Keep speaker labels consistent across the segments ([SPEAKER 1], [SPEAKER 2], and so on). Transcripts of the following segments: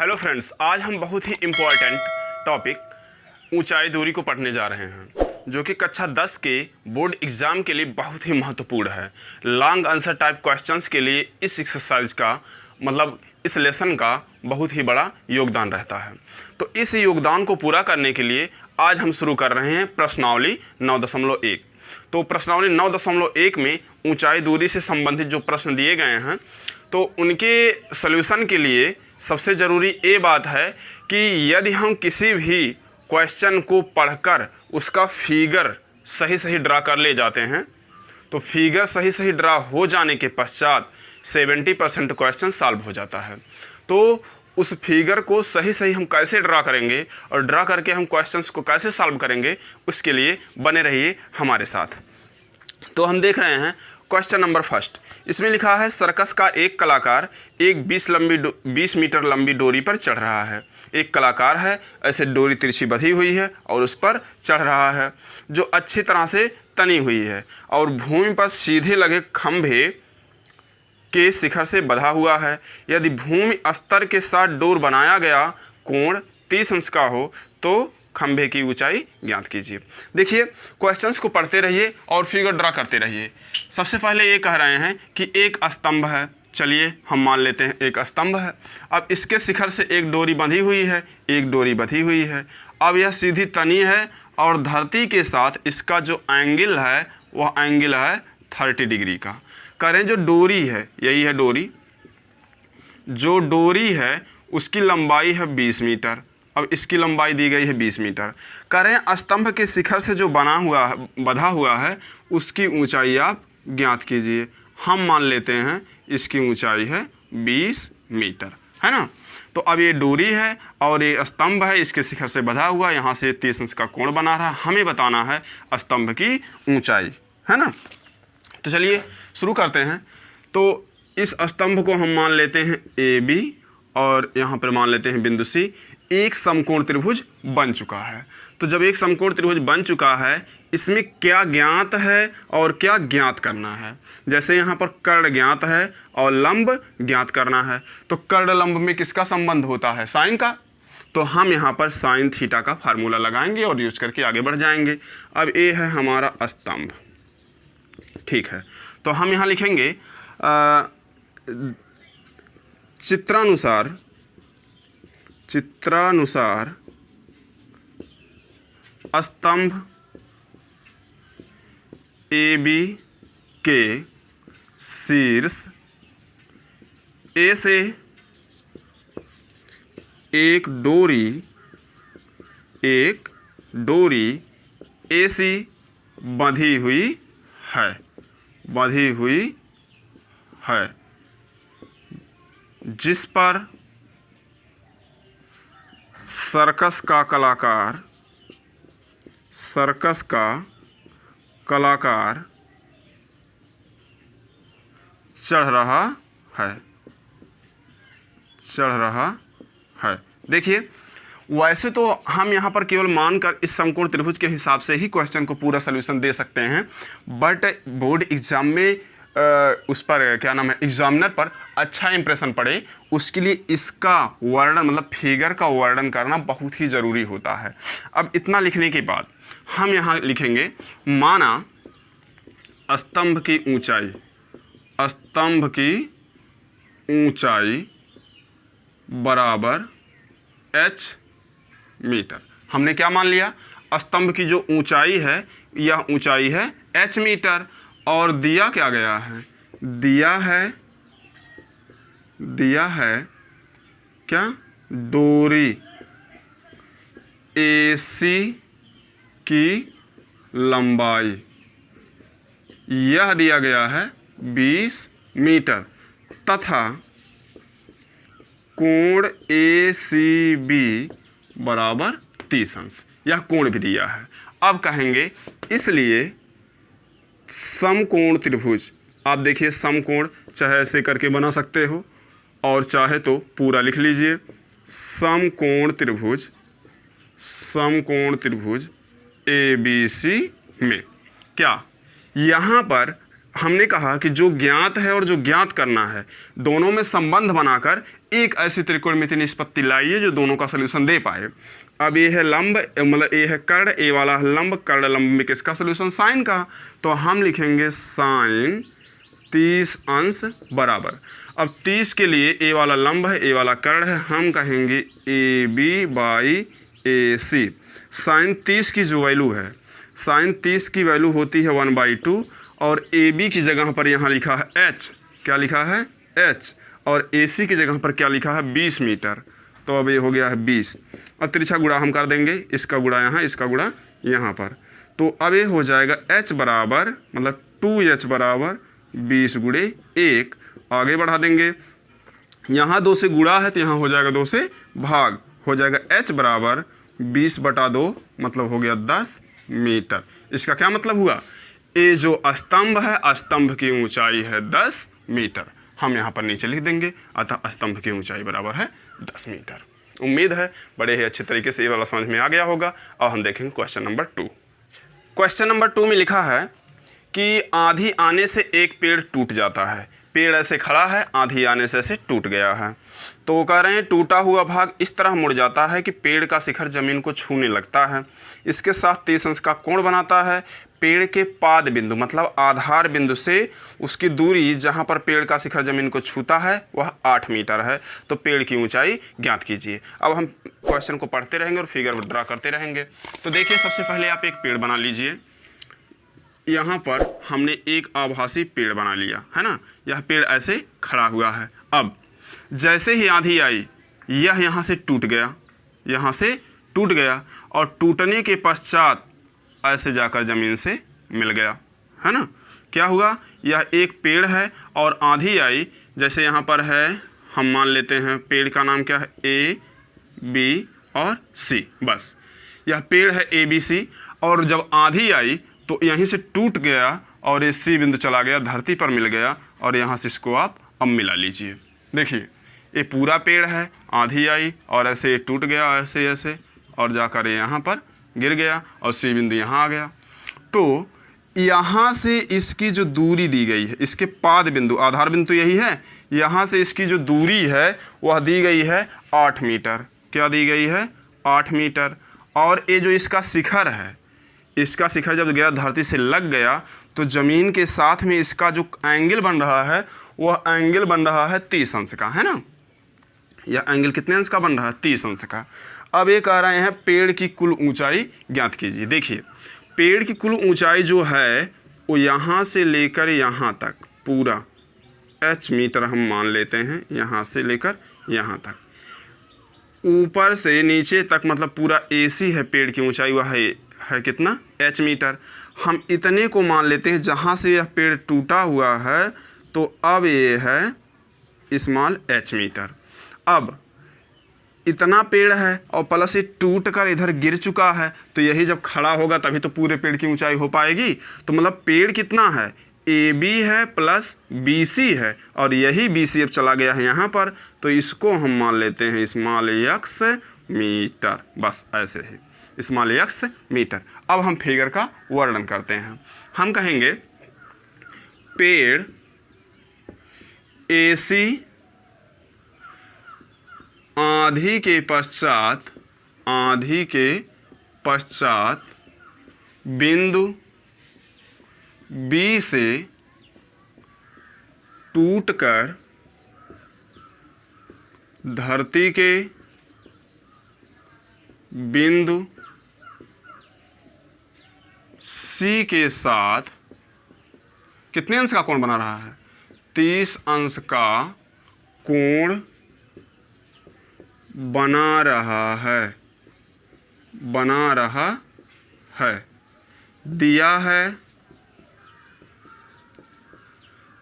[SPEAKER 1] Hello friends, आज हम बहुत ही इम्पोर्टेंट टॉपिक ऊंचाई दूरी को पढ़ने जा रहे हैं, जो कि कक्षा 10 के बोर्ड एग्ज़ाम के लिए बहुत ही महत्वपूर्ण है। लॉन्ग आंसर टाइप क्वेश्चंस के लिए इस एक्सरसाइज का मतलब इस लेसन का बहुत ही बड़ा योगदान रहता है। तो इस योगदान को पूरा करने के लिए आज हम शुरू कर रहे हैं प्रश्नावली 9.1। तो प्रश्नावली 9.1 में ऊंचाई दूरी से संबंधित जो प्रश्न दिए गए हैं, तो उनके सॉल्यूशन के लिए सबसे ज़रूरी ये बात है कि यदि हम किसी भी क्वेश्चन को पढ़कर उसका फिगर सही ड्रा कर ले जाते हैं, तो फिगर सही ड्रा हो जाने के पश्चात 70% क्वेश्चन सॉल्व हो जाता है। तो उस फिगर को सही हम कैसे ड्रा करेंगे और ड्रा करके हम क्वेश्चंस को कैसे सॉल्व करेंगे, उसके लिए बने रहिए हमारे साथ। तो हम देख रहे हैं क्वेश्चन नंबर फर्स्ट। इसमें लिखा है सर्कस का एक कलाकार एक 20 मीटर लंबी डोरी पर चढ़ रहा है। एक कलाकार है, ऐसे डोरी तिरछी बंधी हुई है और उस पर चढ़ रहा है, जो अच्छी तरह से तनी हुई है और भूमि पर सीधे लगे खंभे के शिखर से बंधा हुआ है। यदि भूमि स्तर के साथ डोर बनाया गया कोण 30 अंश का हो तो खंभे की ऊंचाई ज्ञात कीजिए। देखिए, क्वेश्चंस को पढ़ते रहिए और फिगर ड्रा करते रहिए। सबसे पहले ये कह रहे हैं कि एक स्तंभ है। चलिए हम मान लेते हैं एक स्तंभ है। अब इसके शिखर से एक डोरी बंधी हुई है, एक डोरी बंधी हुई है। अब यह सीधी तनी है और धरती के साथ इसका जो एंगल है वह एंगल है 30 डिग्री का। करें जो डोरी है, यही है डोरी, जो डोरी है उसकी लंबाई है 20 मीटर। अब इसकी लंबाई दी गई है 20 मीटर। करें स्तंभ के शिखर से जो बंधा हुआ है उसकी ऊंचाई आप ज्ञात कीजिए। हम मान लेते हैं इसकी ऊंचाई है 20 मीटर, है ना। तो अब ये डोरी है और ये स्तंभ है, इसके शिखर से बंधा हुआ, यहाँ से 30 अंश का कोण बना रहा है। हमें बताना है स्तंभ की ऊंचाई, है ना। तो चलिए शुरू करते हैं। तो इस स्तंभ को हम मान लेते हैं AB और यहाँ पर मान लेते हैं बिंदु C। एक समकोण त्रिभुज बन चुका है। तो जब एक समकोण त्रिभुज बन चुका है, इसमें क्या ज्ञात है और क्या ज्ञात करना है। जैसे यहाँ पर कर्ण ज्ञात है और लंब ज्ञात करना है, तो कर्ण लंब में किसका संबंध होता है? साइन का। तो हम यहाँ पर साइन थीटा का फार्मूला लगाएंगे और यूज करके आगे बढ़ जाएंगे। अब ये है हमारा स्तंभ, ठीक है। तो हम यहाँ लिखेंगे चित्रानुसार स्तंभ AB के शीर्ष A से एक डोरी AC बंधी हुई है, जिस पर सर्कस का कलाकार चढ़ रहा है। देखिए, वैसे तो हम यहाँ पर केवल मानकर इस समकोण त्रिभुज के हिसाब से ही क्वेश्चन को पूरा सलूशन दे सकते हैं, बट बोर्ड एग्जाम में उस पर क्या नाम है, एग्जामिनर पर अच्छा इंप्रेशन पड़े, उसके लिए इसका वर्णन मतलब फिगर का वर्णन करना बहुत ही ज़रूरी होता है। अब इतना लिखने के बाद हम यहाँ लिखेंगे, माना स्तंभ की ऊंचाई बराबर h मीटर। हमने क्या मान लिया? स्तंभ की जो ऊंचाई है यह ऊंचाई है h मीटर और दिया क्या गया है? दिया है क्या? डोरी AC की लंबाई, यह दिया गया है 20 मीटर तथा कोण ACB बराबर 30 अंश, यह कोण भी दिया है। अब कहेंगे इसलिए समकोण त्रिभुज, आप देखिए समकोण चाहे ऐसे करके बना सकते हो और चाहे तो पूरा लिख लीजिए। समकोण त्रिभुज ABC में क्या यहाँ पर हमने कहा कि जो ज्ञात है और जो ज्ञात करना है दोनों में संबंध बनाकर एक ऐसी त्रिकोणमितीय निष्पत्ति लाइए जो दोनों का सलूशन दे पाए। अब ये है लंब, मतलब ये है कर्ण, ए वाला है लंब, कर्ण लंब में किसका सलूशन? साइन का। तो हम लिखेंगे साइन 30 अंश बराबर। अब 30 के लिए ए वाला लंब है, ए वाला कर्ण है, हम कहेंगे A B by A C. Sine 30 की जो वैल्यू है, साइन 30 की वैल्यू होती है 1/2 और ए बी की जगह पर यहाँ लिखा है एच। क्या लिखा है? एच। और ए सी की जगह पर क्या लिखा है? 20 मीटर। तो अब ये हो गया है 20। अब तिरछा गुणा हम कर देंगे, इसका गुणा यहाँ, इसका गुणा यहाँ पर। तो अब ये हो जाएगा h बराबर, मतलब 2h बराबर 20 गुणे 1। आगे बढ़ा देंगे, यहाँ 2 से गुणा है तो यहाँ हो जाएगा 2 से भाग, हो जाएगा h बराबर 20/2, मतलब हो गया 10 मीटर। इसका क्या मतलब हुआ? ये जो स्तंभ है, स्तंभ की ऊंचाई है 10 मीटर। हम यहाँ पर नीचे लिख देंगे, अतः स्तंभ की ऊंचाई बराबर है 10 मीटर। उम्मीद है बड़े ही अच्छे तरीके से ये वाला समझ में आ गया होगा। अब हम देखेंगे क्वेश्चन नंबर 2। क्वेश्चन नंबर 2 में लिखा है कि आंधी आने से एक पेड़ टूट जाता है। पेड़ ऐसे खड़ा है, आंधी आने से ऐसे टूट गया है। तो वो कह रहे हैं टूटा हुआ भाग इस तरह मुड़ जाता है कि पेड़ का शिखर जमीन को छूने लगता है। इसके साथ 30 अंश का कोण बनाता है। पेड़ के पाद बिंदु, मतलब आधार बिंदु से उसकी दूरी जहाँ पर पेड़ का शिखर जमीन को छूता है वह 8 मीटर है। तो पेड़ की ऊंचाई ज्ञात कीजिए। अब हम क्वेश्चन को पढ़ते रहेंगे और फिगर ड्रा करते रहेंगे। तो देखिए, सबसे पहले आप एक पेड़ बना लीजिए। यहाँ पर हमने एक आभासी पेड़ बना लिया है ना। यह पेड़ ऐसे खड़ा हुआ है। अब जैसे ही आंधी आई, यह यहाँ से टूट गया, यहाँ से टूट गया और टूटने के पश्चात ऐसे जाकर ज़मीन से मिल गया, है ना। क्या हुआ? यह एक पेड़ है और आंधी आई, जैसे यहाँ पर है, हम मान लेते हैं पेड़ का नाम क्या है? ए बी और सी। बस यह पेड़ है ए बी सी। और जब आंधी आई तो यहीं से टूट गया और ये सी बिंदु चला गया, धरती पर मिल गया और यहाँ से इसको आप अब मिला लीजिए। देखिए, ये पूरा पेड़ है, आंधी आई और ऐसे टूट गया, ऐसे ऐसे, और जाकर यहाँ पर गिर गया और सी बिंदु यहाँ आ गया। तो यहाँ से इसकी जो दूरी दी गई है, इसके पाद बिंदु, आधार बिंदु तो यही है, यहाँ से इसकी जो दूरी है वह दी गई है 8 मीटर। क्या दी गई है? 8 मीटर। और ये जो इसका शिखर है, इसका शिखर जब गया धरती से लग गया तो ज़मीन के साथ में इसका जो एंगल बन रहा है वह एंगल बन रहा है 30 अंश का, है ना। यह एंगल कितने अंश का बन रहा है? 30 अंश का। अब ये कह रहे हैं पेड़ की कुल ऊंचाई ज्ञात कीजिए। देखिए, पेड़ की कुल ऊंचाई जो है वो यहाँ से लेकर यहाँ तक पूरा h मीटर हम मान लेते हैं, यहाँ से लेकर यहाँ तक, ऊपर से नीचे तक, मतलब पूरा AC है पेड़ की ऊंचाई, वह है कितना? h metre. हम इतने को मान लेते हैं जहाँ से यह पेड़ टूटा हुआ है, तो अब ये है स्मॉल h मीटर। अब इतना पेड़ है और प्लस ये टूट कर इधर गिर चुका है, तो यही जब खड़ा होगा तभी तो पूरे पेड़ की ऊंचाई हो पाएगी। तो मतलब पेड़ कितना है? AB है प्लस BC है और यही BC अब चला गया है यहाँ पर, तो इसको हम मान लेते हैं स्मॉल x मीटर। बस ऐसे ही स्मॉल x मीटर। अब हम फिगर का वर्णन करते हैं। हम कहेंगे पेड़ AC आंधी के पश्चात बिंदु B से टूटकर धरती के बिंदु C के साथ कितने अंश का कोण बना रहा है? 30 अंश का कोण बना रहा है। दिया है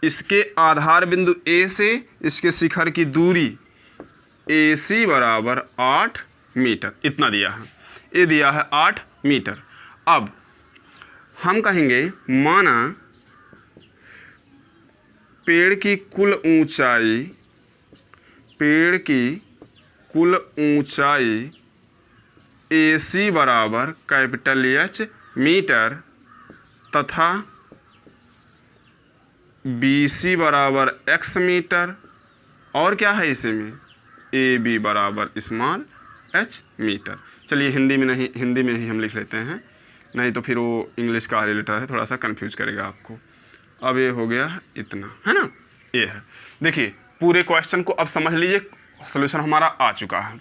[SPEAKER 1] इसके आधार बिंदु A से इसके शिखर की दूरी AC बराबर 8 मीटर, इतना दिया है। ये दिया है 8 मीटर। अब हम कहेंगे माना पेड़ की कुल ऊंचाई AC बराबर कैपिटल H मीटर तथा BC बराबर x मीटर, और क्या है इसी में AB बराबर स्मॉल h मीटर। चलिए हिंदी में ही हम लिख लेते हैं, नहीं तो फिर वो इंग्लिश का रिलेटर है, थोड़ा सा कंफ्यूज करेगा आपको। अब ये हो गया इतना, है ना, ये है। देखिए पूरे क्वेश्चन को अब समझ लीजिए, सोल्यूशन हमारा आ चुका है।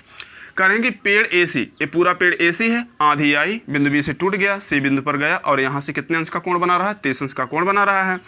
[SPEAKER 1] करेंगे पेड़ AC, ये पूरा पेड़ AC है, आंधी आई, बिंदु B से टूट गया, C बिंदु पर गया और यहाँ से कितने अंश का कोण बना रहा है, 30 अंश का कोण बना रहा है।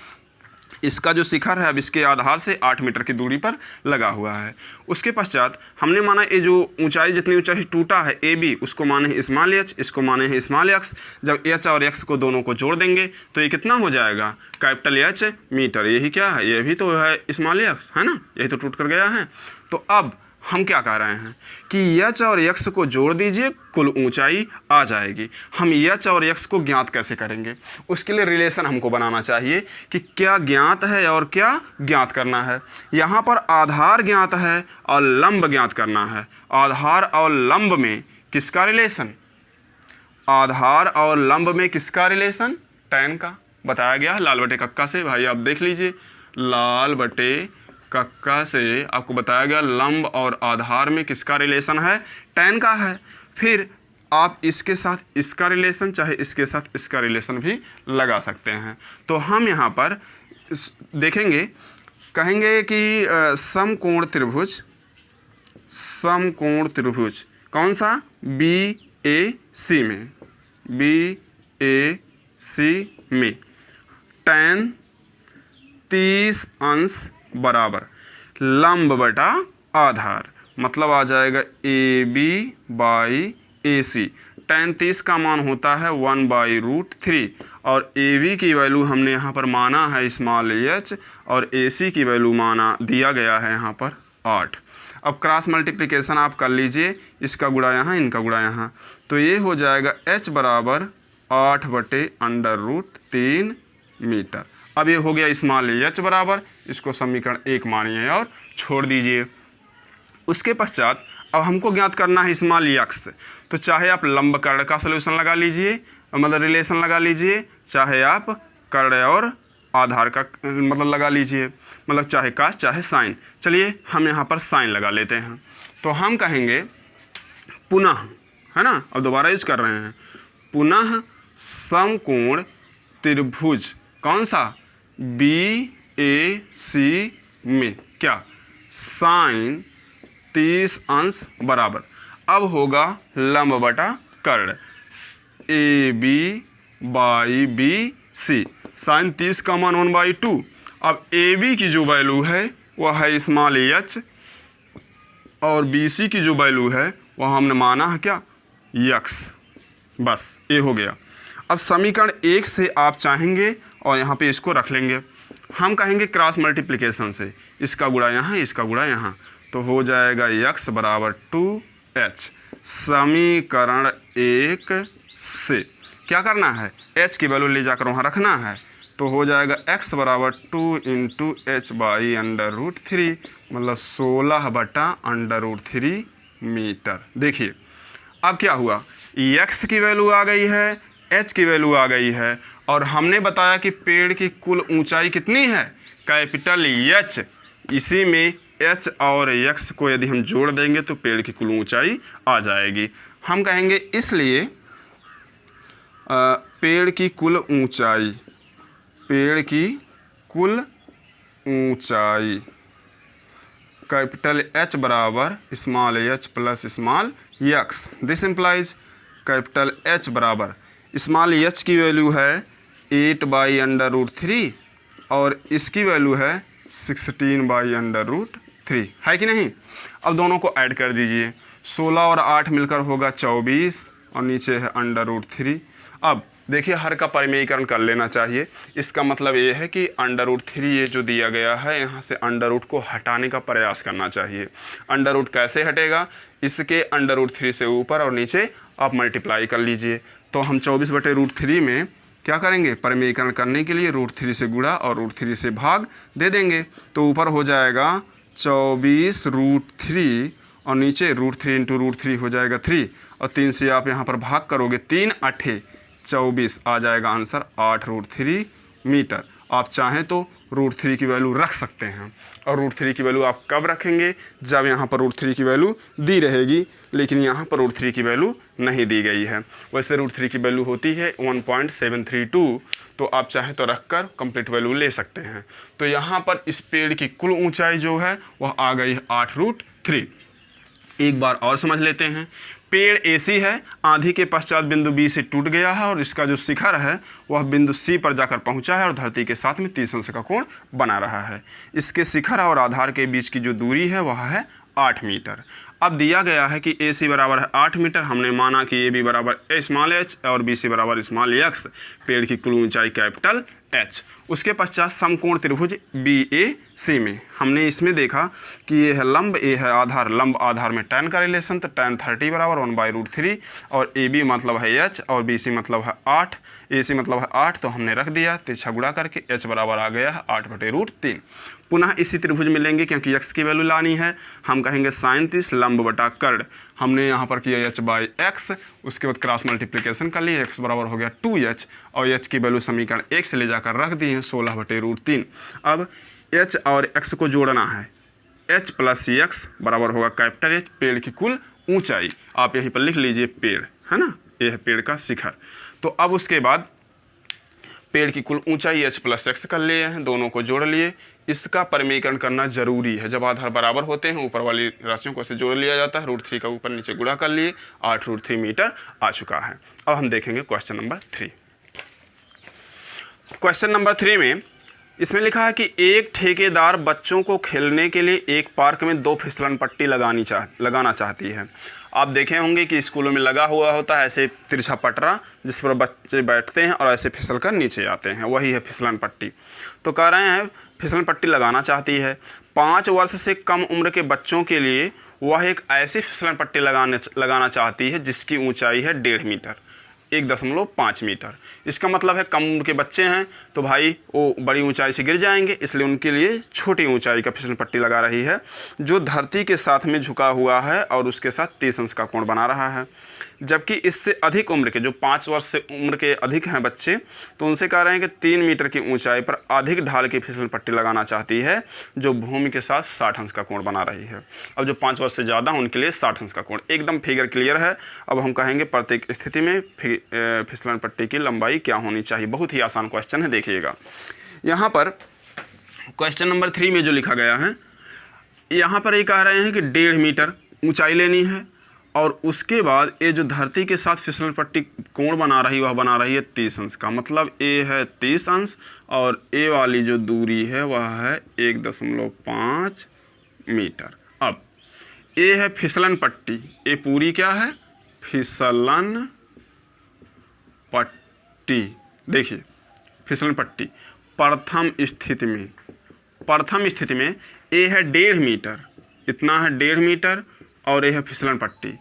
[SPEAKER 1] इसका जो शिखर है अब इसके आधार से 8 मीटर की दूरी पर लगा हुआ है। उसके पश्चात हमने माना ये जो ऊंचाई, जितनी ऊंचाई टूटा है AB, उसको माने हैं स्मॉल h, इसको माने हैं स्मॉल x। जब h और x को दोनों को जोड़ देंगे तो ये कितना हो जाएगा, कैपिटल H मीटर। यही क्या है, ये भी तो है स्मॉल x, है ना, यही तो टूट कर गया है। तो अब हम क्या कह रहे हैं कि h और x को जोड़ दीजिए, कुल ऊंचाई आ जाएगी। हम h और x को ज्ञात कैसे करेंगे, उसके लिए रिलेशन हमको बनाना चाहिए कि क्या ज्ञात है और क्या ज्ञात करना है। यहाँ पर आधार ज्ञात है और लंब ज्ञात करना है। आधार और लंब में किसका रिलेशन, आधार और लंब में किसका रिलेशन, tan का बताया गया लाल बटे कक्का से। भाई आप देख लीजिए, लाल बटे कक्का से आपको बताया गया लंब और आधार में किसका रिलेशन है, tan का है। फिर आप इसके साथ इसका रिलेशन, चाहे इसके साथ इसका रिलेशन भी लगा सकते हैं। तो हम यहाँ पर देखेंगे, कहेंगे कि समकोण त्रिभुज, समकोण त्रिभुज कौन सा, BAC में, BAC में tan 30 अंश बराबर लंब बटा आधार, मतलब आ जाएगा AB बाई AC। tan 30 का मान होता है 1/√3 और AB की वैल्यू हमने यहाँ पर माना है स्मॉल h और AC की वैल्यू माना दिया गया है यहाँ पर 8। अब क्रॉस मल्टीप्लिकेशन आप कर लीजिए, इसका गुणा यहाँ, इनका गुणा यहाँ, तो ये हो जाएगा h बराबर 8/√3 मीटर। अब ये हो गया स्मॉल h बराबर, इसको समीकरण 1 मानिए और छोड़ दीजिए। उसके पश्चात अब हमको ज्ञात करना है स्मॉल x, तो चाहे आप लंब कर्ण का सलूशन लगा लीजिए, मतलब रिलेशन लगा लीजिए, चाहे आप कर्ण और आधार का मतलब लगा लीजिए, मतलब चाहे कास चाहे साइन। चलिए हम यहाँ पर साइन लगा लेते हैं। तो हम कहेंगे पुनः, है ना, अब दोबारा यूज कर रहे हैं, पुनः समकोण त्रिभुज कौन सा, BAC में क्या, साइन 30 अंश बराबर, अब होगा लंब बटा कर्ण AB बाई BC। साइन 30 का मान 1/2। अब AB की जो वैल्यू है वह है स्मॉल h और BC की जो वैल्यू है वह हमने माना है क्या, x। बस ये हो गया। अब समीकरण 1 से आप चाहेंगे और यहाँ पे इसको रख लेंगे, हम कहेंगे क्रॉस मल्टीप्लिकेशन से, इसका गुणा यहाँ, इसका गुणा यहाँ, तो हो जाएगा x बराबर 2h। समीकरण 1 से क्या करना है, h की वैल्यू ले जाकर वहाँ रखना है, तो हो जाएगा x बराबर 2 × h बाई √3, मतलब 16/√3 मीटर। देखिए अब क्या हुआ, x की वैल्यू आ गई है, h की वैल्यू आ गई है, और हमने बताया कि पेड़ की कुल ऊंचाई कितनी है, कैपिटल H। इसी में h और x को यदि हम जोड़ देंगे तो पेड़ की कुल ऊंचाई आ जाएगी। हम कहेंगे इसलिए पेड़ की कुल ऊंचाई, पेड़ की कुल ऊंचाई कैपिटल H बराबर small h plus small x। This implies capital H बराबर स्मॉल h की वैल्यू है 8/√3 और इसकी वैल्यू है 16/√3, है कि नहीं। अब दोनों को ऐड कर दीजिए, 16 और 8 मिलकर होगा 24 और नीचे है √3। अब देखिए हर का परिमेयीकरण कर लेना चाहिए। इसका मतलब ये है कि √3 ये जो दिया गया है, यहाँ से अंडर को हटाने का प्रयास करना चाहिए। अंडर कैसे हटेगा, इसके √3 से ऊपर और नीचे आप मल्टीप्लाई कर लीजिए। तो हम 24/√3 में क्या करेंगे, परिमेयीकरण करने के लिए √3 से गुणा और √3 से भाग दे देंगे, तो ऊपर हो जाएगा 24√3 और नीचे √3 × √3 हो जाएगा 3 और 3 से आप यहाँ पर भाग करोगे, 3 8 24 आ जाएगा आंसर 8√3 मीटर। आप चाहें तो √3 की वैल्यू रख सकते हैं। और √3 की वैल्यू आप कब रखेंगे, जब यहाँ पर √3 की वैल्यू दी रहेगी, लेकिन यहाँ पर √3 की वैल्यू नहीं दी गई है। वैसे √3 की वैल्यू होती है 1.732, तो आप चाहें तो रखकर कंप्लीट वैल्यू ले सकते हैं। तो यहाँ पर इस पेड़ की कुल ऊंचाई जो है वह आ गई 8√3। एक बार और समझ लेते हैं। पेड़ AC है, आंधी के पश्चात बिंदु B से टूट गया है और इसका जो शिखर है वह बिंदु C पर जाकर पहुंचा है और धरती के साथ में 30 अंश का कोण बना रहा है। इसके शिखर और आधार के बीच की जो दूरी है वह है 8 मीटर। अब दिया गया है कि AC बराबर है 8 मीटर। हमने माना कि AB बराबर स्मॉल h और BC बराबर स्मॉल x। पेड़ की कुल ऊंचाई कैपिटल H। उसके पश्चात समकोण त्रिभुज BAC में हमने इसमें देखा कि ये है लंब, A है आधार, लंब आधार में tan का रिलेशन, तो tan 30 बराबर 1/√3 और AB मतलब है H और BC मतलब है 8, AC मतलब है 8, तो हमने रख दिया तिरछा गुणा करके H बराबर आ गया है 8/√3। पुनः इसी त्रिभुज में लेंगे क्योंकि x की वैल्यू लानी है। हम कहेंगे sin 30 लंब बटा कर्ण, हमने यहाँ पर किया h/x, उसके बाद क्रॉस मल्टीप्लिकेशन कर लिए, x बराबर हो गया 2h और h की वैल्यू समीकरण 1 से ले जाकर रख दी है 16/√3। अब h और x को जोड़ना है, h + x बराबर होगा कैपिटल H। पेड़ की कुल ऊंचाई आप यहीं पर लिख लीजिए, पेड़ है ना, यह है पेड़ का शिखर। तो अब उसके बाद पेड़ की कुल ऊंचाई h + x कर लिए हैं, दोनों को जोड़ लिए। इसका परिमेयकरण करना जरूरी है। जब आधार बराबर होते हैं ऊपर वाली राशियों को ऐसे जोड़ लिया जाता है, √3 का ऊपर नीचे गुणा कर लिए, 8√3 मीटर आ चुका है। अब हम देखेंगे क्वेश्चन नंबर 3। क्वेश्चन नंबर 3 में इसमें लिखा है कि एक ठेकेदार बच्चों को खेलने के लिए एक पार्क में 2 फिसलन पट्टी लगाना चाहती है। आप देखे होंगे कि स्कूलों में लगा हुआ होता है ऐसे तिरछा पटरा, जिस पर बच्चे बैठते हैं और ऐसे फिसल कर नीचे आते हैं, वही है फिसलन पट्टी। तो कह रहे हैं फिसलन पट्टी लगाना चाहती है। 5 वर्ष से कम उम्र के बच्चों के लिए वह एक ऐसी फिसलन पट्टी लगाना चाहती है जिसकी ऊंचाई है 1.5 मीटर, 1.5 मीटर। इसका मतलब है कम उम्र के बच्चे हैं तो भाई वो बड़ी ऊंचाई से गिर जाएंगे, इसलिए उनके लिए छोटी ऊंचाई का फिसलन पट्टी लगा रही है, जो धरती के साथ में झुका हुआ है और उसके साथ 30 अंश का कोण बना रहा है। जबकि इससे अधिक उम्र के, जो 5 वर्ष से उम्र के अधिक हैं बच्चे, तो उनसे कह रहे हैं कि 3 मीटर की ऊंचाई पर अधिक ढाल की फिसलन पट्टी लगाना चाहती है, जो भूमि के साथ 60 अंश का कोण बना रही है। अब जो 5 वर्ष से ज़्यादा हैं उनके लिए 60 अंश का कोण। एकदम फिगर क्लियर है। अब हम कहेंगे प्रत्येक स्थिति में फिसलन पट्टी की लंबाई क्या होनी चाहिए। बहुत ही आसान क्वेश्चन है, देखिएगा। यहाँ पर क्वेश्चन नंबर 3 में जो लिखा गया है, यहाँ पर ये कह रहे हैं कि 1.5 मीटर ऊंचाई लेनी है और उसके बाद ये जो धरती के साथ फिसलन पट्टी कोण बना रही वह बना रही है 30 अंश का। मतलब ए है 30 अंश और ए वाली जो दूरी है वह है 1.5 मीटर। अब ए है फिसलन पट्टी, ये पूरी क्या है, फिसलन पट्टी। देखिए फिसलन पट्टी प्रथम स्थिति में ए है 1.5 मीटर, इतना है 1.5 मीटर और ये है फिसलन पट्टी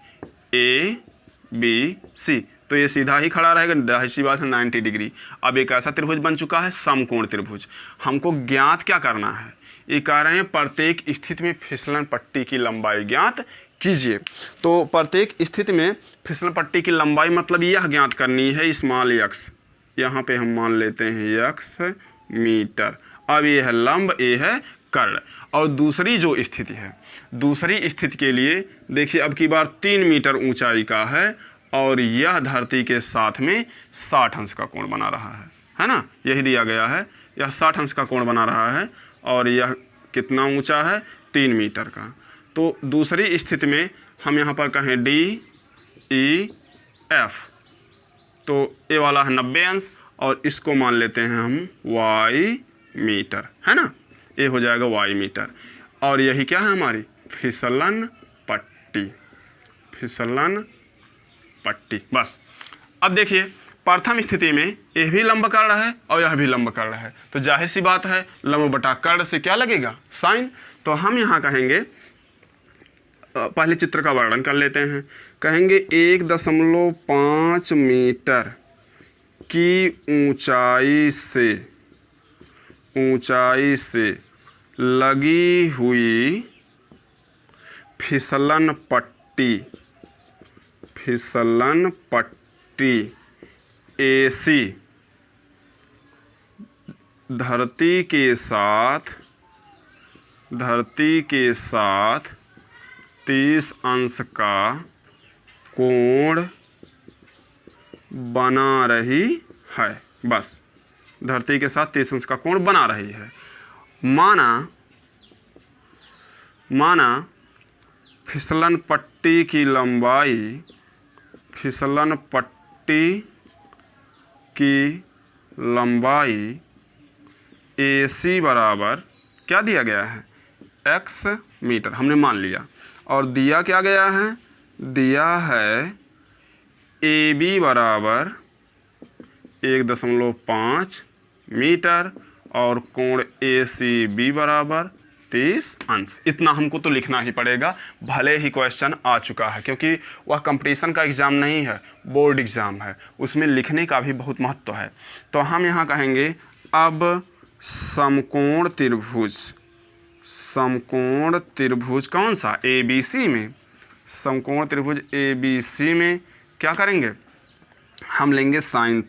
[SPEAKER 1] ABC, तो ये सीधा ही खड़ा रहेगा, जाहिर सी बात है 90 डिग्री। अब एक ऐसा त्रिभुज बन चुका है समकोण त्रिभुज। हमको ज्ञात क्या करना है, ये कह रहे हैं प्रत्येक स्थिति में फिसलन पट्टी की लंबाई ज्ञात कीजिए। तो प्रत्येक स्थिति में फिसलन पट्टी की लंबाई मतलब यह ज्ञात करनी है, स्मॉल x, यहाँ पे हम मान लेते हैं x मीटर। अब ये है लंब, ये है कर्ण। और दूसरी जो स्थिति है, दूसरी स्थिति के लिए देखिए अब की बार 3 मीटर ऊंचाई का है और यह धरती के साथ में 60 अंश का कोण बना रहा है ना, यही दिया गया है, यह 60 अंश का कोण बना रहा है और यह कितना ऊंचा है, 3 मीटर का। तो दूसरी स्थिति में हम यहाँ पर कहें DEF, तो ये वाला है 90 अंश और इसको मान लेते हैं हम y मीटर, है ना, ये हो जाएगा y मीटर। और यही क्या है हमारी फिसलन पट्टी, बस। अब देखिए प्रथम स्थिति में यह भी लंब कर्ण है और यह भी लंब कर्ण है, तो जाहिर सी बात है लंब बटा कर्ण से क्या लगेगा, साइन। तो हम यहाँ कहेंगे, पहले चित्र का वर्णन कर लेते हैं, कहेंगे 1.5 मीटर की ऊंचाई से लगी हुई फिसलन पट्टी AC धरती के साथ 30 अंश का कोण बना रही है। बस, धरती के साथ 30 अंश का कोण बना रही है। माना फिसलन पट्टी की लंबाई AC बराबर क्या दिया गया है, x मीटर हमने मान लिया, और दिया क्या गया है, दिया है AB बराबर 1.5 मीटर और कोण ACB बराबर 30 अंश। इतना हमको तो लिखना ही पड़ेगा, भले ही क्वेश्चन आ चुका है, क्योंकि वह कंपटीशन का एग्ज़ाम नहीं है, बोर्ड एग्ज़ाम है, उसमें लिखने का भी बहुत महत्व है। तो हम यहाँ कहेंगे अब समकोण त्रिभुज कौन सा, ABC में, समकोण त्रिभुज ABC में क्या करेंगे, हम लेंगे sin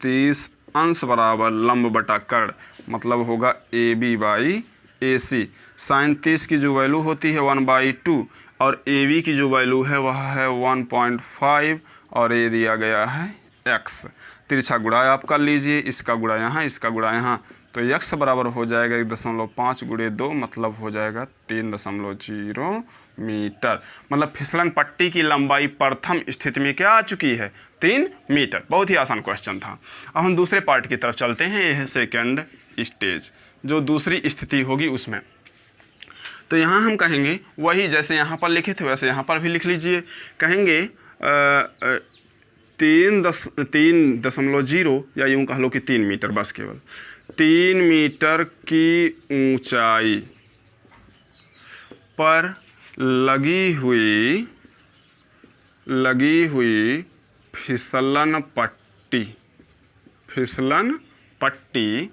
[SPEAKER 1] 30 अंश बराबर लंब बटा कर्ण, मतलब होगा AB बाई AC। sin 30 की जो वैल्यू होती है 1/2 और AB की जो वैल्यू है वह है 1.5 और ये दिया गया है x। तिरछा गुणा आप कर लीजिए, इसका गुणा यहाँ, इसका गुणा यहाँ, तो x बराबर हो जाएगा 1.5 × 2 मतलब हो जाएगा 3.0 मीटर। मतलब फिसलन पट्टी की लंबाई प्रथम स्थिति में क्या आ चुकी है, 3 मीटर। बहुत ही आसान क्वेश्चन था। अब हम दूसरे पार्ट की तरफ चलते हैं, यह है सेकेंड स्टेज, जो दूसरी स्थिति होगी उसमें। तो यहाँ हम कहेंगे वही जैसे यहाँ पर लिखे थे वैसे यहाँ पर भी लिख लीजिए। कहेंगे 3.0 या यूँ कह लो कि 3 मीटर, बस केवल 3 मीटर की ऊंचाई पर लगी हुई फिसलन पट्टी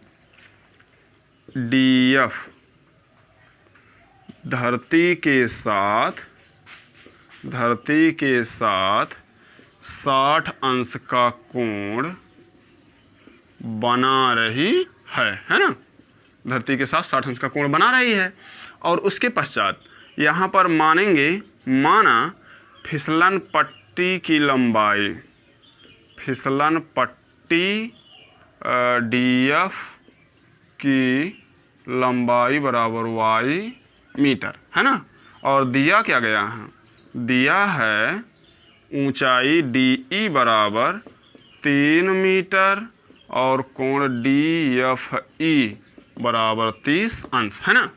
[SPEAKER 1] DF धरती के साथ 60 अंश का कोण बना रही है ना, धरती के साथ 60 अंश का कोण बना रही है। और उसके पश्चात यहाँ पर माना फिसलन पट्टी की लंबाई, फिसलन पट्टी DF की लंबाई बराबर y मीटर, है ना। और दिया क्या गया है, दिया है ऊंचाई DE बराबर 3 मीटर और कोण DFE बराबर 30 अंश, है ना।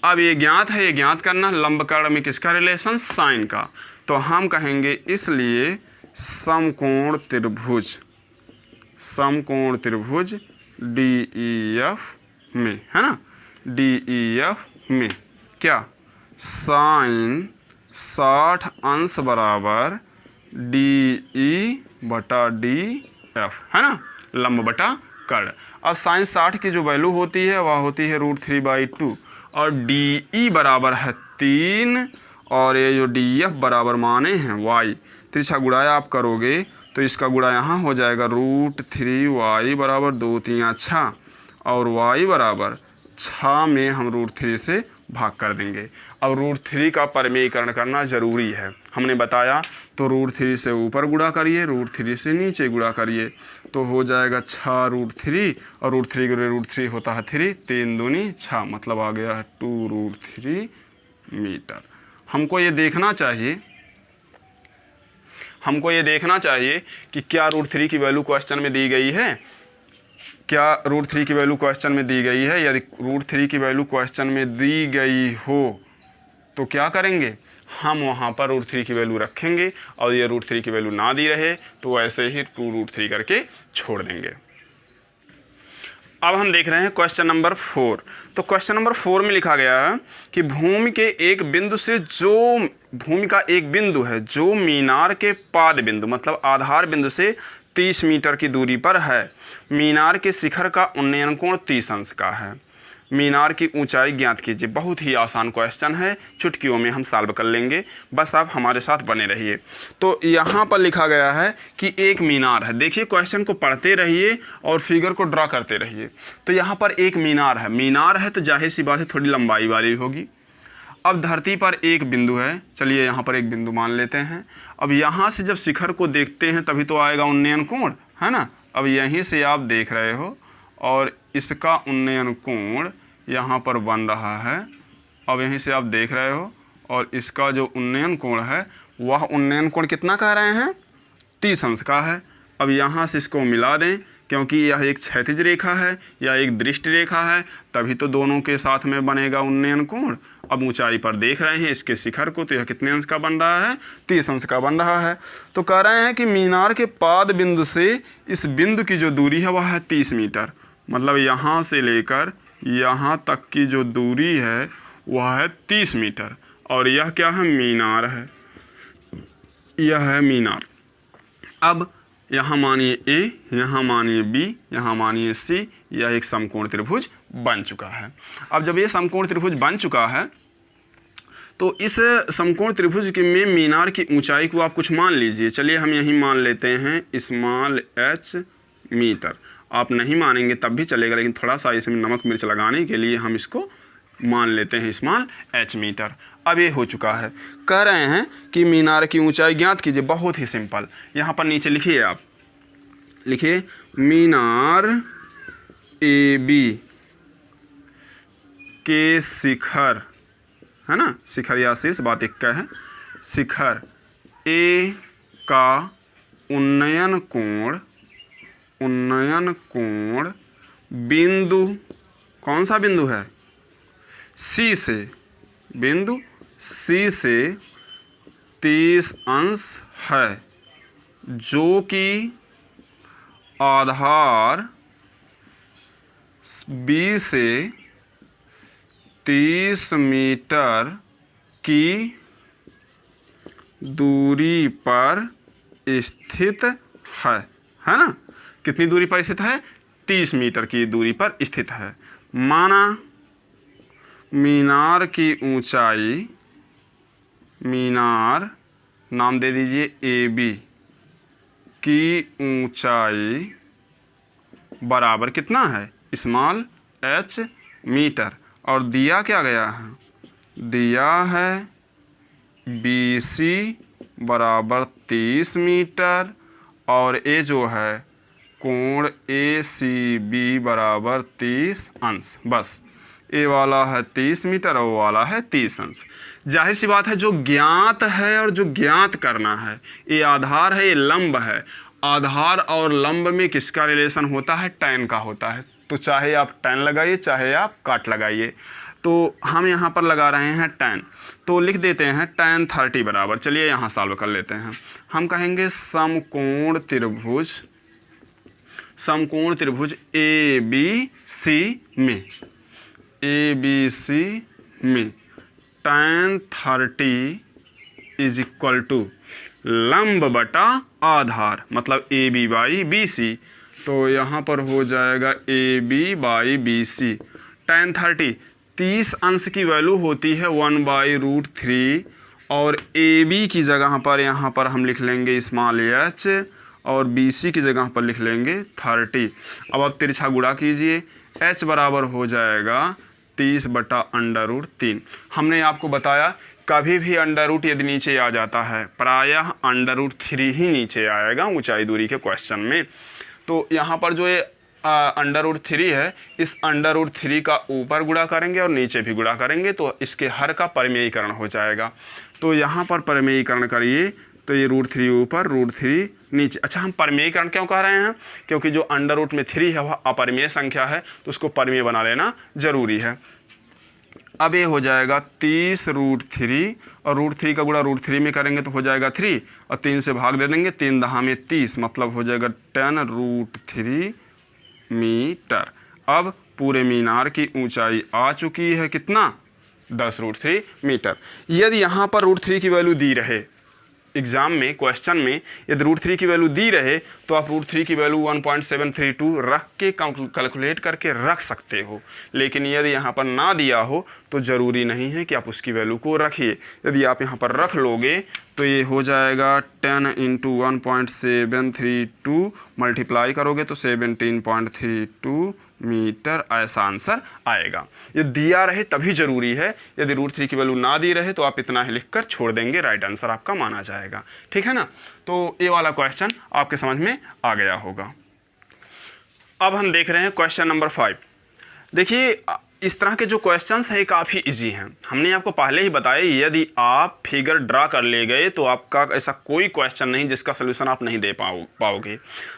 [SPEAKER 1] अब ये ज्ञात है, ये ज्ञात करना लंब कर्ण में किसका रिलेशन, साइन का। तो हम कहेंगे इसलिए समकोण त्रिभुज DEF में, है ना, DEF में क्या, साइन 60 अंश बराबर DE बटा DF, है ना, लंब बटा कर्ण। अब साइन 60 की जो वैल्यू होती है वह होती है √3/2 और DE बराबर है 3 और ये जो DF बराबर माने हैं y। तिरछा गुणाया आप करोगे तो इसका गुणा यहाँ हो जाएगा √3y बराबर 2 3 6 और y बराबर 6 में हम √3 से भाग कर देंगे। अब √3 का परिमेयीकरण करना ज़रूरी है, हमने बताया। तो √3 से ऊपर गुणा करिए, √3 से नीचे गुणा करिए, तो हो जाएगा 6 √3 और √3 गुणे √3 होता है 3, 3 दूनी 6, मतलब आ गया है 2√3 मीटर। हमको ये देखना चाहिए कि क्या √3 की वैल्यू क्वेश्चन में दी गई है, क्या √3 की वैल्यू क्वेश्चन में दी गई है। यदि √3 की वैल्यू क्वेश्चन में दी गई हो तो क्या करेंगे, हम वहाँ पर √3 की वैल्यू रखेंगे और ये √3 की वैल्यू ना दी रहे तो ऐसे ही 2√3 करके छोड़ देंगे। अब हम देख रहे हैं क्वेश्चन नंबर 4। तो क्वेश्चन नंबर 4 में लिखा गया है कि भूमि का एक बिंदु है जो मीनार के पाद बिंदु मतलब आधार बिंदु से 30 मीटर की दूरी पर है। मीनार के शिखर का उन्नयन कोण 30 अंश का है। मीनार की ऊंचाई ज्ञात कीजिए। बहुत ही आसान क्वेश्चन है, चुटकियों में हम सॉल्व कर लेंगे, बस आप हमारे साथ बने रहिए। तो यहाँ पर लिखा गया है कि एक मीनार है। देखिए क्वेश्चन को पढ़ते रहिए और फिगर को ड्रा करते रहिए। तो यहाँ पर एक मीनार है, मीनार है तो जाहिर सी बात है थोड़ी लंबाई वाली होगी। अब धरती पर एक बिंदु है, चलिए यहाँ पर एक बिंदु मान लेते हैं। अब यहाँ से जब शिखर को देखते हैं तभी तो आएगा उन्नयन कोण, है ना। अब यहीं से आप देख रहे हो और इसका उन्नयन कोण यहाँ पर बन रहा है। अब यहीं से आप देख रहे हो और इसका जो उन्नयन कोण है वह उन्नयन कोण कितना कह रहे हैं, 30 अंश का है। अब यहाँ से इसको मिला दें, क्योंकि यह एक क्षैतिज रेखा है या एक दृष्टि रेखा है, तभी तो दोनों के साथ में बनेगा उन्नयन कोण। अब ऊंचाई पर देख रहे हैं इसके शिखर को, तो यह कितने अंश का बन रहा है, 30 अंश का बन रहा है। तो कह रहे हैं कि मीनार के पाद बिंदु से इस बिंदु की जो दूरी है वह है 30 मीटर। मतलब यहाँ से लेकर यहाँ तक की जो दूरी है वह है 30 मीटर। और यह क्या है, मीनार है, यह है मीनार। अब यहाँ मानिए ए, यहाँ मानिए बी, यहाँ मानिए सी, यह एक समकोण त्रिभुज बन चुका है। अब जब ये समकोण त्रिभुज बन चुका है तो इस समकोण त्रिभुज के में मीनार की ऊंचाई को आप कुछ मान लीजिए। चलिए हम यही मान लेते हैं स्मॉल h मीटर। आप नहीं मानेंगे तब भी चलेगा, लेकिन थोड़ा सा इसमें नमक मिर्च लगाने के लिए हम इसको मान लेते हैं स्मॉल h मीटर। अब ये हो चुका है। कह रहे हैं कि मीनार की ऊंचाई ज्ञात कीजिए। बहुत ही सिंपल, यहाँ पर नीचे लिखिए, आप लिखिए मीनार ए बी के शिखर, है ना, शिखर या शीर्ष, बात एक का है, शिखर ए का उन्नयन कोण बिंदु, कौन सा बिंदु है, सी से, बिंदु सी से 30 अंश है, जो कि आधार बी से 30 मीटर की दूरी पर स्थित है ना। कितनी दूरी पर स्थित है, 30 मीटर की दूरी पर स्थित है। माना मीनार की ऊंचाई, मीनार नाम दे दीजिए ए बी की ऊंचाई बराबर कितना है, स्मॉल h मीटर। और दिया क्या गया है, दिया है BC बराबर 30 मीटर और ए जो है कोण ACB बराबर 30 अंश। बस ए वाला है 30 मीटर और वो वाला है 30 अंश। जाहिर सी बात है जो ज्ञात है और जो ज्ञात करना है, ये आधार है, ये लंब है। आधार और लंब में किसका रिलेशन होता है, tan का होता है। तो चाहे आप tan लगाइए चाहे आप काट लगाइए। तो हम यहाँ पर लगा रहे हैं tan, तो लिख देते हैं tan 30 बराबर, चलिए यहाँ सॉल्व कर लेते हैं। हम कहेंगे समकोण त्रिभुज ABC में tan 30 इज इक्वल टू लंब बटा आधार, मतलब AB बाई BC। तो यहाँ पर हो जाएगा AB बाई BC। tan 30 अंश की वैल्यू होती है 1/√3 और AB की जगह पर यहाँ पर हम लिख लेंगे स्मॉल h और BC की जगह पर लिख लेंगे 30। अब आप तिरछा गुणा कीजिए, h बराबर हो जाएगा 30/√3। हमने आपको बताया कभी भी अंडर यदि नीचे आ जाता है, प्रायः √3 ही नीचे आएगा ऊंचाई दूरी के क्वेश्चन में। तो यहाँ पर जो ये √3 है, इस √3 का ऊपर गुणा करेंगे और नीचे भी गुणा करेंगे तो इसके हर का परिमेयीकरण हो जाएगा। तो यहाँ पर परिमेयीकरण करिए तो ये √3 ऊपर √3 नीचे। अच्छा, हम परिमेयीकरण क्यों कह रहे हैं, क्योंकि जो अंडर में 3 है वह अपरिमेय संख्या है, तो उसको परिमेय बना लेना जरूरी है। अब ये हो जाएगा 30√3 और √3 का गुणा √3 में करेंगे तो हो जाएगा 3 और 3 से भाग दे देंगे, 3 दहा में 30, मतलब हो जाएगा 10√3 मीटर। अब पूरे मीनार की ऊंचाई आ चुकी है कितना, 10√3 मीटर। यदि यहाँ पर √3 की वैल्यू दी रहे एग्ज़ाम में क्वेश्चन में यदि √3 की वैल्यू दी रहे तो आप √3 की वैल्यू 1.732 रख के कैलकुलेट करके रख सकते हो। लेकिन यदि यहाँ पर ना दिया हो तो ज़रूरी नहीं है कि आप उसकी वैल्यू को रखिए। यदि आप यहाँ पर रख लोगे तो ये हो जाएगा 10 × 1.732 मल्टीप्लाई करोगे तो 17.32 मीटर, ऐसा आंसर आएगा। ये दिया रहे तभी ज़रूरी है, यदि √3 की वैल्यू ना दी रहे तो आप इतना ही लिखकर छोड़ देंगे, राइट आंसर आपका माना जाएगा। ठीक है ना। तो ये वाला क्वेश्चन आपके समझ में आ गया होगा। अब हम देख रहे हैं क्वेश्चन नंबर 5। देखिए इस तरह के जो क्वेश्चंस हैं काफ़ी इजी हैं। हमने आपको पहले ही बताया यदि आप फिगर ड्रा कर ले गए तो आपका ऐसा कोई क्वेश्चन नहीं जिसका सलूशन आप नहीं दे पाओगे।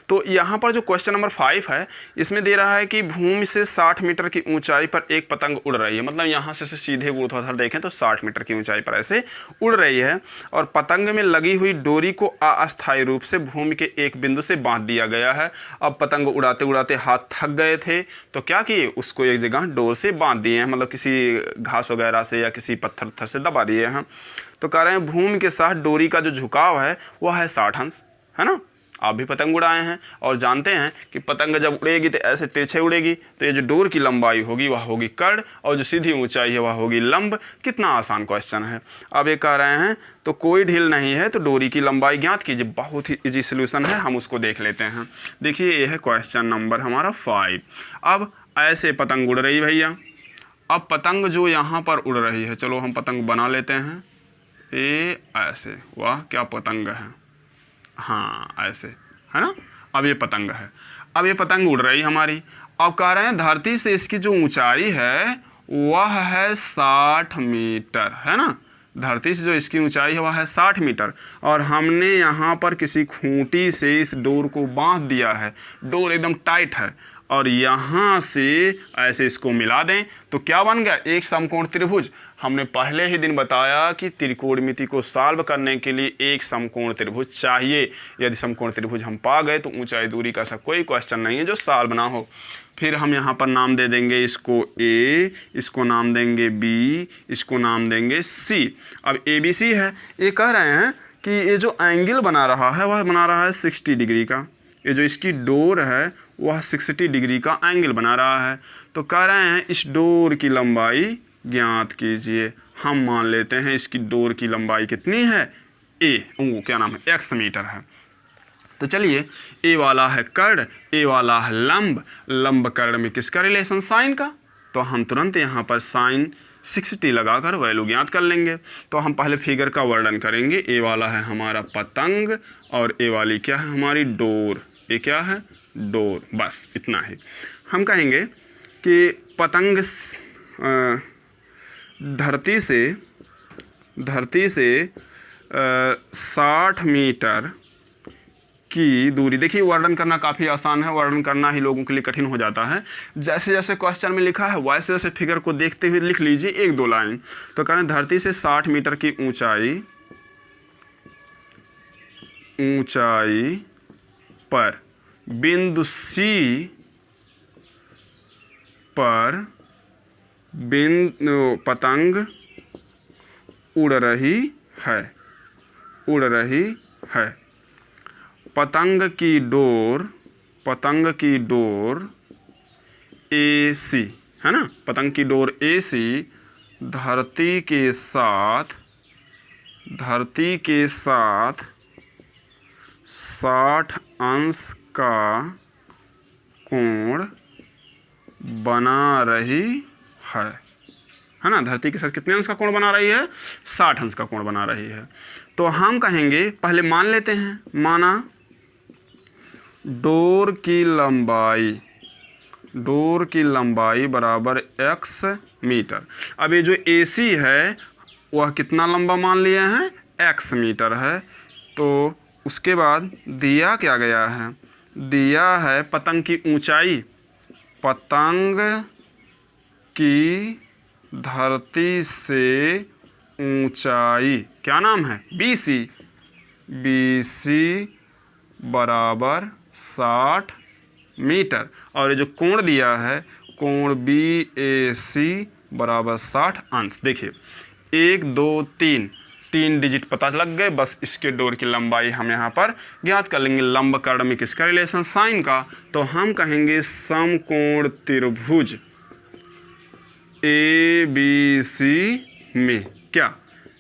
[SPEAKER 1] तो यहाँ पर जो क्वेश्चन नंबर 5 है इसमें दे रहा है कि भूमि से 60 मीटर की ऊंचाई पर एक पतंग उड़ रही है। मतलब यहाँ से सीधे ऊर्ध्वाधर देखें तो 60 मीटर की ऊंचाई पर ऐसे उड़ रही है और पतंग में लगी हुई डोरी को अस्थायी रूप से भूमि के एक बिंदु से बांध दिया गया है। अब पतंग उड़ाते उड़ाते हाथ थक गए थे तो क्या किए, उसको एक जगह डोर से बांध दिए हैं, मतलब किसी घास वगैरह से या किसी पत्थर से दबा दिए हैं। तो कह रहे हैं भूमि के साथ डोरी का जो झुकाव है वह है 60 अंश, है ना। आप भी पतंग उड़ाए हैं और जानते हैं कि पतंग जब उड़ेगी तो ऐसे तिरछे उड़ेगी, तो ये जो डोर की लंबाई होगी वह होगी कर्ण और जो सीधी ऊंचाई है वह होगी लंब। कितना आसान क्वेश्चन है। अब ये कह रहे हैं तो कोई ढील नहीं है तो डोरी की लंबाई ज्ञात कीजिए। बहुत ही इजी सोल्यूशन है, हम उसको देख लेते हैं। देखिए ये है क्वेश्चन नंबर हमारा 5। अब ऐसे पतंग उड़ रही भैया। अब पतंग जो यहाँ पर उड़ रही है, चलो हम पतंग बना लेते हैं। ये ऐसे, वाह क्या पतंग है, हाँ ऐसे, है ना। अब ये पतंग है, अब ये पतंग उड़ रही हमारी। अब कह रहे हैं धरती से इसकी जो ऊंचाई है वह है 60 मीटर, है ना। धरती से जो इसकी ऊंचाई है वह है 60 मीटर और हमने यहाँ पर किसी खूंटी से इस डोर को बांध दिया है। डोर एकदम टाइट है और यहाँ से ऐसे इसको मिला दें तो क्या बन गया, एक समकोण त्रिभुज। हमने पहले ही दिन बताया कि त्रिकोणमिति को सॉल्व करने के लिए एक समकोण त्रिभुज चाहिए। यदि समकोण त्रिभुज हम पा गए तो ऊंचाई दूरी का ऐसा कोई क्वेश्चन नहीं है जो सॉल्व ना हो। फिर हम यहाँ पर नाम दे देंगे इसको A, इसको नाम देंगे B, इसको नाम देंगे C। अब ABC है, ये कह रहे हैं कि ये जो एंगल बना रहा है वह बना रहा है 60 डिग्री का। ये जो इसकी डोर है वह 60 डिग्री का एंगल बना रहा है। तो कह रहे हैं इस डोर की लंबाई ज्ञात कीजिए। हम मान लेते हैं इसकी डोर की लंबाई कितनी है, क्या नाम है, x मीटर है। तो चलिए ए वाला है कर्ण, ए वाला है लंब। लंब कर्ण में किसका रिलेशन, साइन का। तो हम तुरंत यहाँ पर साइन 60 लगाकर वैल्यू ज्ञात कर लेंगे। तो हम पहले फिगर का वर्णन करेंगे। ए वाला है हमारा पतंग और ए वाली क्या है हमारी डोर। ये क्या है, डोर। बस इतना ही। हम कहेंगे कि पतंग धरती से 60 मीटर की दूरी। देखिए वर्णन करना काफ़ी आसान है, वर्णन करना ही लोगों के लिए कठिन हो जाता है। जैसे जैसे क्वेश्चन में लिखा है वैसे वैसे फिगर को देखते हुए लिख लीजिए 1-2 लाइन। तो कह रहे हैं धरती से 60 मीटर की ऊंचाई पर बिंदु C पर पतंग उड़ रही है। पतंग की डोर AC, है ना। पतंग की डोर AC धरती के साथ 60 अंश का कोण बना रही है ना। धरती के साथ कितने अंश का कोण बना रही है, 60 अंश का कोण बना रही है। तो हम कहेंगे, पहले मान लेते हैं, माना डोर की लंबाई बराबर x मीटर। अब ये जो AC है वह कितना लंबा मान लिए हैं, x मीटर है। तो उसके बाद दिया क्या गया है, दिया है पतंग की ऊंचाई। पतंग की धरती से ऊंचाई क्या नाम है, BC बराबर 60 मीटर। और ये जो कोण दिया है कोण BAC बराबर 60 अंश। देखिए 1 2 3 3 डिजिट पता लग गए, बस इसके डोर की लंबाई हम यहाँ पर ज्ञात कर लेंगे। लंब कर्ण में किसका रिलेशन, साइन का, तो हम कहेंगे समकोण त्रिभुज ABC में क्या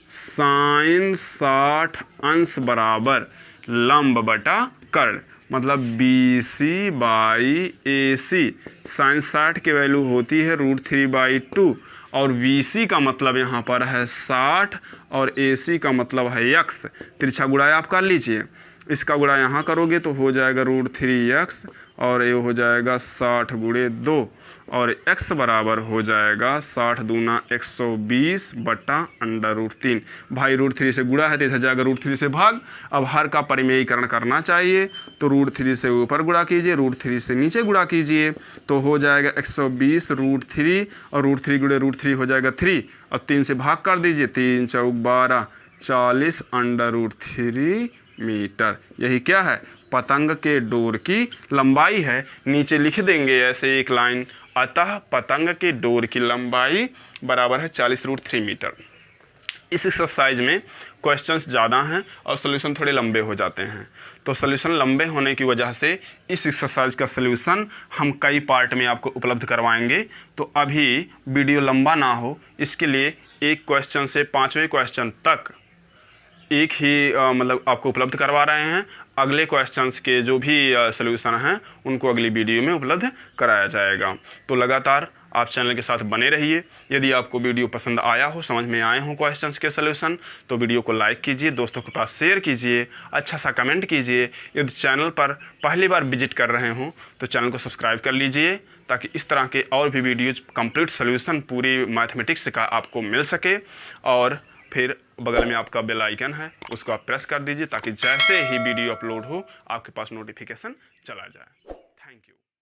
[SPEAKER 1] साइन 60 अंश बराबर लंब बटा कर्ण, मतलब BC/AC। साइन 60 की वैल्यू होती है √3/2 और VC का मतलब यहाँ पर है 60 और AC का मतलब है x। तिरछा गुणा आप कर लीजिए, इसका गुणा यहाँ करोगे तो हो जाएगा √3x और ये हो जाएगा 60 × 2 और x बराबर हो जाएगा 60 दूना 120 बटा √3। भाई √3 से गुणा है तो इधर जाएगा √3 से भाग। अब हर का परिमेयीकरण करना चाहिए तो √3 से ऊपर गुणा कीजिए, √3 से नीचे गुणा कीजिए, तो हो जाएगा 120 √3 और √3 × √3 हो जाएगा 3 और 3 से भाग कर दीजिए, 3 चौक 12 40 √3 मीटर। यही क्या है, पतंग के डोर की लंबाई है। नीचे लिख देंगे ऐसे एक लाइन, अतः पतंग के डोर की लंबाई बराबर है 40 √3 मीटर। इस एक्सरसाइज में क्वेश्चंस ज़्यादा हैं और सॉल्यूशन थोड़े लंबे हो जाते हैं, तो सॉल्यूशन लंबे होने की वजह से इस एक्सरसाइज का सॉल्यूशन हम कई पार्ट में आपको उपलब्ध करवाएंगे। तो अभी वीडियो लंबा ना हो इसके लिए एक क्वेश्चन से 5वें क्वेश्चन तक एक ही मतलब आपको उपलब्ध करवा रहे हैं। अगले क्वेश्चंस के जो भी सॉल्यूशन हैं उनको अगली वीडियो में उपलब्ध कराया जाएगा। तो लगातार आप चैनल के साथ बने रहिए। यदि आपको वीडियो पसंद आया हो, समझ में आए हों क्वेश्चंस के सॉल्यूशन, तो वीडियो को लाइक कीजिए, दोस्तों के पास शेयर कीजिए, अच्छा सा कमेंट कीजिए। यदि चैनल पर पहली बार विजिट कर रहे हों तो चैनल को सब्सक्राइब कर लीजिए ताकि इस तरह के और भी वीडियोज कंप्लीट सॉल्यूशन पूरी मैथमेटिक्स का आपको मिल सके। और फिर बगल में आपका बेल आइकन है, उसको आप प्रेस कर दीजिए ताकि जैसे ही वीडियो अपलोड हो आपके पास नोटिफिकेशन चला जाए। Thank you.